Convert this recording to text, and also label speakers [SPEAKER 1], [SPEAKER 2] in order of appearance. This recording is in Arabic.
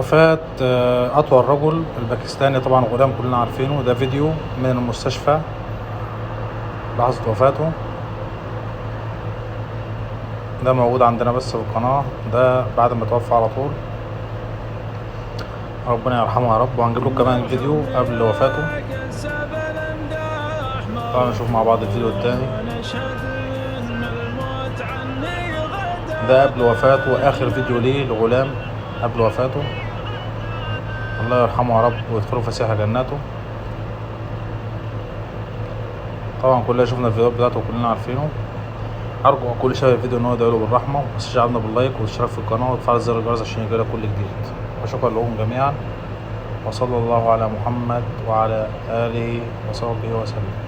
[SPEAKER 1] وفاة أطول رجل الباكستاني، طبعا غلام كلنا عارفينه. ده فيديو من المستشفى لحظة وفاته، ده موجود عندنا بس في القناة، ده بعد ما توفى على طول، ربنا يرحمه يا رب. وهنجيب لكم كمان فيديو قبل وفاته. تعالوا نشوف مع بعض الفيديو التاني. ده قبل وفاته، آخر فيديو ليه لغلام قبل وفاته. الله يرحمه يا رب ويدخله فسيح جناته. طبعا كلنا شفنا الفيديوهات بتاعته وكلنا عارفينه. أرجو كل شايف الفيديو إن هو يدعيله بالرحمة، ومتنساش تعملنا باللايك والاشتراك في القناة وتفعل زر الجرس عشان يجيلك كل جديد. وشكرا لهم جميعا، وصلى الله على محمد وعلى آله وصحبه وسلم.